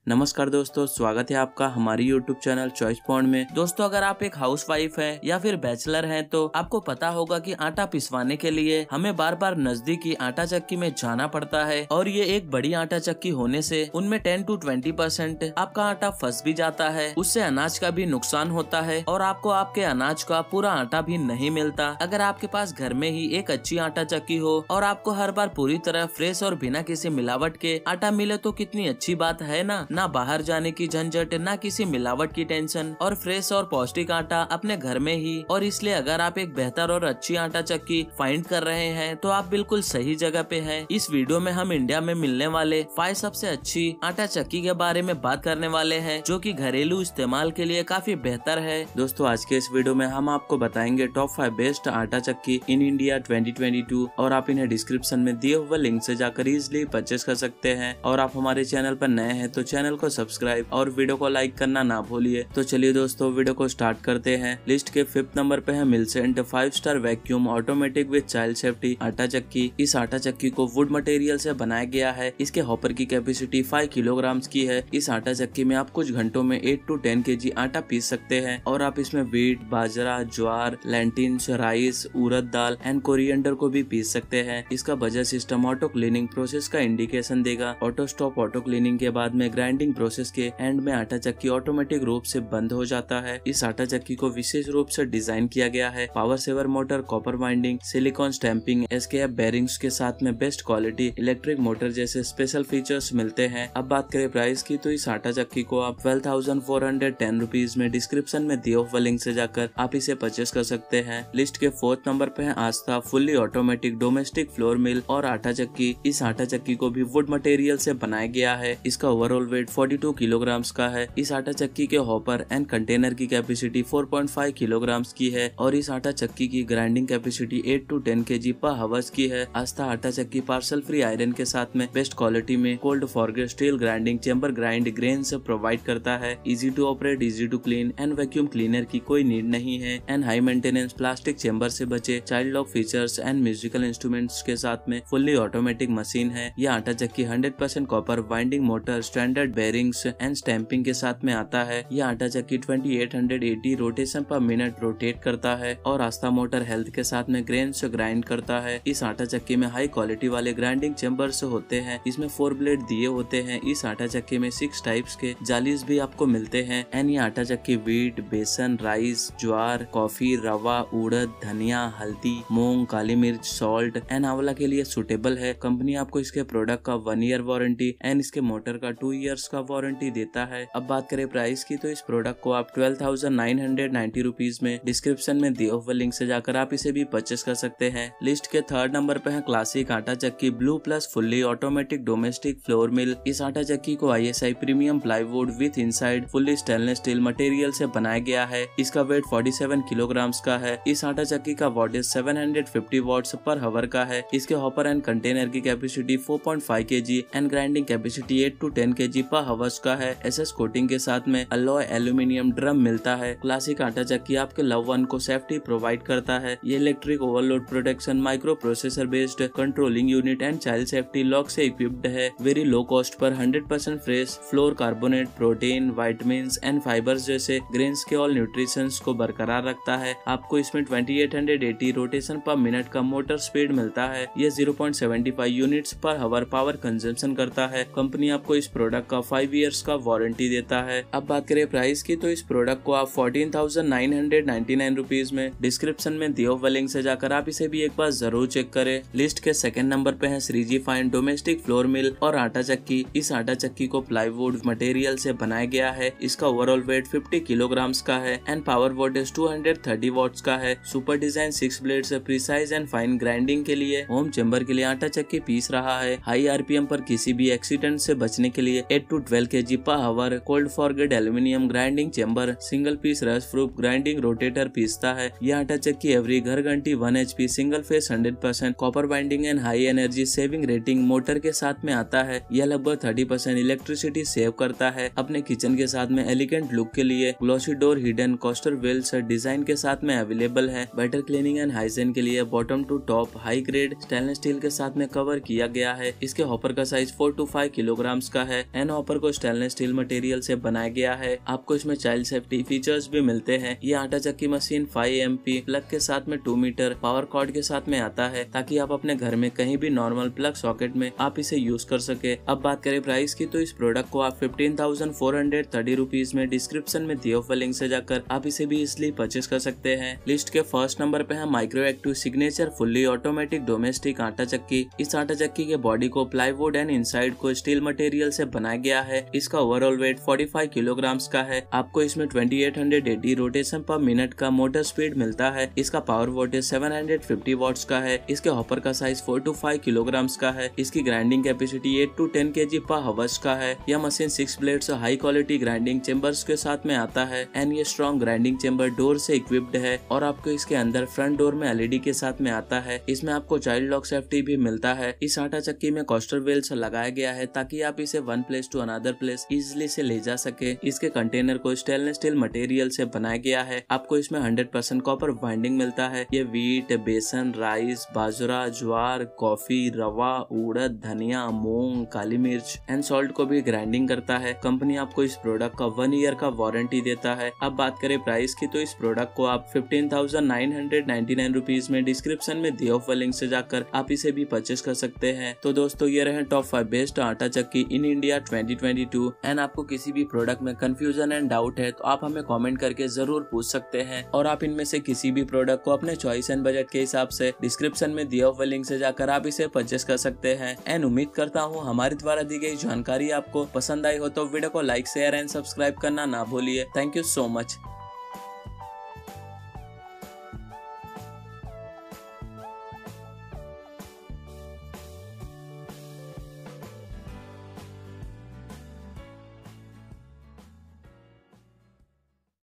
नमस्कार दोस्तों, स्वागत है आपका हमारी यूट्यूब चैनल चॉइस पॉइंट में। दोस्तों, अगर आप एक हाउसवाइफ हैं या फिर बैचलर हैं तो आपको पता होगा कि आटा पिसवाने के लिए हमें बार बार नजदीकी आटा चक्की में जाना पड़ता है और ये एक बड़ी आटा चक्की होने से उनमें 10 to 20% आपका आटा फंस भी जाता है। उससे अनाज का भी नुकसान होता है और आपको आपके अनाज का पूरा आटा भी नहीं मिलता। अगर आपके पास घर में ही एक अच्छी आटा चक्की हो और आपको हर बार पूरी तरह फ्रेश और बिना किसी मिलावट के आटा मिले तो कितनी अच्छी बात है ना बाहर जाने की झंझट, ना किसी मिलावट की टेंशन और फ्रेश और पौष्टिक आटा अपने घर में ही। और इसलिए अगर आप एक बेहतर और अच्छी आटा चक्की फाइंड कर रहे हैं तो आप बिल्कुल सही जगह पे हैं। इस वीडियो में हम इंडिया में मिलने वाले 5 सबसे अच्छी आटा चक्की के बारे में बात करने वाले हैं जो कि घरेलू इस्तेमाल के लिए काफी बेहतर है। दोस्तों, आज के इस वीडियो में हम आपको बताएंगे टॉप 5 बेस्ट आटा चक्की इन इंडिया 2022 और आप इन्हें डिस्क्रिप्शन में दिए हुए लिंक से जाकर इजिली परचेस कर सकते हैं। और आप हमारे चैनल पर नए हैं तो चैनल को सब्सक्राइब और वीडियो को लाइक करना ना भूलिए। तो चलिए दोस्तों, वीडियो को स्टार्ट करते हैं। लिस्ट के 5th नंबर पे है मिल्सेंट 5 star vacuum automatic with child safety आटा चक्की। इस आटा चक्की को वुड मटेरियल से बनाया गया है। इसके हॉपर की कैपेसिटी 5 किलोग्राम की है। इस आटा चक्की में आप कुछ घंटों में 8 to 10 kg आटा पीस सकते हैं और आप इसमें व्हीट, बाजरा, ज्वार, लेंटिन्स, राइस, उड़द दाल एंड कोरिएंडर को भी पीस सकते हैं। इसका buzzer system auto cleaning process का इंडिकेशन देगा। ऑटो स्टॉप ऑटो क्लीनिंग के बाद में ग्राइंडिंग प्रोसेस के एंड में आटा चक्की ऑटोमेटिक रूप से बंद हो जाता है। इस आटा चक्की को विशेष रूप से डिजाइन किया गया है। Power saver motor, copper winding, silicon stamping, SKF bearings के साथ में बेस्ट क्वालिटी इलेक्ट्रिक मोटर जैसे स्पेशल फीचर्स मिलते हैं। अब बात करें प्राइस की तो इस आटा चक्की को आप 12,410 रुपीज में डिस्क्रिप्शन में दिए हुए लिंक से जाकर आप इसे परचेस कर सकते हैं। लिस्ट के 4th नंबर पे है Aastha fully automatic domestic flour mill और आटा चक्की। इस आटा चक्की को भी वुड मटेरियल से बनाया गया है। इसका ओवरऑल वेट 42 किलोग्राम का है। इस आटा चक्की के हॉपर एंड कंटेनर की कैपेसिटी 4.5 किलोग्राम की है और इस आटा चक्की की ग्राइंडिंग कैपेसिटी 8 to 10 kg पर हावर्स की है। आस्था आटा चक्की पार्सल फ्री आयरन के साथ में बेस्ट क्वालिटी में cold forged steel grinding chamber grind grains provide करता है। Easy to operate, easy to clean and vacuum cleaner की कोई नीड नहीं है and high maintenance plastic chamber से बचे child lock features and musical instruments के साथ में फुल्ली ऑटोमेटिक मशीन है। यह आटा चक्की 100% copper winding motor, standard bearings and stamping के साथ में आता है। यह आटा चक्की 2880 रोटेशन पर मिनट रोटेट करता है और आस्था मोटर हेल्थ के साथ में ग्रेन्स ग्राइंड करता है। इस आटा चक्की में हाई क्वालिटी वाले ग्राइंडिंग चेंबर्स होते हैं। इसमें 4 ब्लेड दिए होते हैं। इस आटा चक्की में 6 टाइप्स के जालीज भी आपको मिलते हैं एंड ये आटा चक्की व्हीट, बेसन, राइस, ज्वार, कॉफी, रवा, उड़द, धनिया, हल्दी, मूंग, काली मिर्च, सॉल्ट एंड आंवला के लिए सुटेबल है। कंपनी आपको इसके प्रोडक्ट का 1 ईयर वारंटी एंड इसके मोटर का 2 इयर्स का वारंटी देता है। अब बात करें प्राइस की तो इस प्रोडक्ट को आप 12,990 रुपीज में डिस्क्रिप्शन में दिए हुए लिंक से जाकर आप इसे भी परचेस कर सकते हैं। लिस्ट के 3rd नंबर पे है क्लासिक आटा चक्की blue plus fully automatic domestic flour मिल। इस आटा चक्की को ISI premium plywood with inside fully stainless steel material से बनाया गया है। इसका वेट 47 किलोग्राम का है। इस आटा चक्की का वॉटेज 750 वॉट्स पर हावर का है। इसके हॉपर एंड कंटेनर की capacity 4.5 kg and grinding capacity 8 to 10 kg पर हावर्स का है। SS कोटिंग के साथ में अलॉय एल्यूमिनियम ड्रम मिलता है। क्लासिक आटा चक्की आपके लव वन को सेफ्टी प्रोवाइड करता है। ये electric overload protection, micro processor based controlling unit and child safety lock से इक्विप्ड है। Very low cost per 100% fresh floor carbonate, protein, vitamins and fibres जैसे ग्रेन्स के ऑल न्यूट्रिशंस को बरकरार रखता है। आपको इसमें 2880 रोटेशन पर मिनट का मोटर स्पीड मिलता है। ये 0.75 यूनिट्स पर हावर पावर कंजम्पशन करता है। कंपनी आपको इस प्रोडक्ट का 5 इयर्स का वारंटी देता है। अब बात करें प्राइस की तो इस प्रोडक्ट को आप 14,999 रुपीज में डिस्क्रिप्शन में दिए हुए लिंक से जाकर आप इसे भी एक बार जरूर चेक करें। लिस्ट के 2nd नंबर पे है Shriji fine domestic flour mill और आटा चक्की। इस आटा चक्की को प्लाईवुड मटेरियल से बनाया गया है। इसका ओवरऑल वेट 50 किलोग्राम का है एंड पावर वोल्टेज 230 वॉट्स का है। सुपर डिजाइन 6 ब्लेड से प्रिसाइज एंड फाइन ग्राइंडिंग के लिए होम चेंबर के लिए आटा चक्की पीस रहा है। हाई RPM पर किसी भी एक्सीडेंट से बचने के लिए 8 to 12 kg पर hour cold forged aluminium grinding chamber single piece rust proof grinding rotator पीसता है। यह आटा चक्की एवरी घर घंटी 1 HP single phase 100% copper binding and high energy saving rating motor के साथ में आता है। यह लगभग 30% इलेक्ट्रिसिटी सेव करता है। अपने किचन के साथ में एलिगेंट लुक के लिए glossy door hidden coaster wheels design के साथ में अवेलेबल है। बेटर क्लीनिंग एंड हाइजीन के लिए bottom to top high grade stainless steel के साथ में कवर किया गया है। इसके हॉपर का साइज 4 to 5 किलोग्राम का है एंड हॉपर को स्टेनलेस स्टील मटेरियल से बनाया गया है। आपको इसमें चाइल्ड सेफ्टी फीचर्स भी मिलते हैं। ये आटा चक्की मशीन 5 MP प्लग के साथ में 2 मीटर पावर कॉर्ड के साथ में आता है, ताकि आप अपने घर में कहीं भी नॉर्मल प्लग सॉकेट में आप इसे यूज कर सके। अब बात करें प्राइस की, तो इस प्रोडक्ट को आप 15,430 रुपीज में डिस्क्रिप्शन में दिए हुए लिंक से जाकर आप इसे भी इसलिए परचेस कर सकते हैं। लिस्ट के फर्स्ट नंबर पे है micro active signature fully automatic domestic आटा चक्की। इस आटा चक्की के बॉडी को प्लाईवुड एंड इनसाइड को स्टील मटेरियल से बनाया गया है। इसका ओवरऑल वेट 45 किलोग्राम्स का है। आपको इसमें 2880 रोटेशन पर मिनट का मोटर स्पीड मिलता है। इसका पावर वोल्टेज 750 वॉट्स का है। इसके हॉपर का साइज 4 to 5 किलोग्राम्स का है। इसकी ग्राइंडिंग कैपेसिटी 8 to 10 kg पर हवर्स का है। यह machine 6 blades high quality grinding chambers के साथ में आता है एंड ये स्ट्रॉन्ग ग्राइंडिंग चेम्बर डोर से इक्विप्ड है और आपको इसके अंदर फ्रंट डोर में LED के साथ में आता है। इसमें आपको चाइल्ड लॉक सेफ्टी भी मिलता है। इस आटा चक्की में कॉस्टर व्हील्स लगाया गया है ताकि आप इसे one place to another place easily से ले जा सके। इसके कंटेनर को स्टेनलेस स्टील मटेरियल से बनाया गया है। आपको इसमें 100% कॉपर बाइंडिंग मिलता है। ये वीट, बेसन, राइस, बाजरा, ज्वार, कॉफी, रवा, उड़द, धनिया, मूंग, काली मिर्च एंड सॉल्ट को भी ग्राइंडिंग करता है। कंपनी आपको इस प्रोडक्ट का 1 ईयर का वारंटी देता है। अब बात करें प्राइस की, तो इस प्रोडक्ट को आप 15,999 रुपीज में डिस्क्रिप्शन में दिए हुए लिंक से जाकर आप इसे भी परचेस कर सकते हैं। तो दोस्तों ये रहे टॉप 5 बेस्ट आटा चक्की इन इंडिया 2022 एंड आपको किसी भी प्रोडक्ट में कंफ्यूजन एंड डाउट है तो आप हमें कमेंट करके जरूर पूछ सकते हैं और आप इनमें से किसी भी प्रोडक्ट को अपने चॉइस एंड बजट के हिसाब से डिस्क्रिप्शन में दिए हुए लिंक से जाकर आप इसे परचेस कर सकते हैं। एंड उम्मीद करता हूँ हमारे द्वारा दी गई जानकारी आपको पसंद आई हो तो वीडियो को लाइक, शेयर एंड सब्सक्राइब करना ना भूलिए। Thank you so much.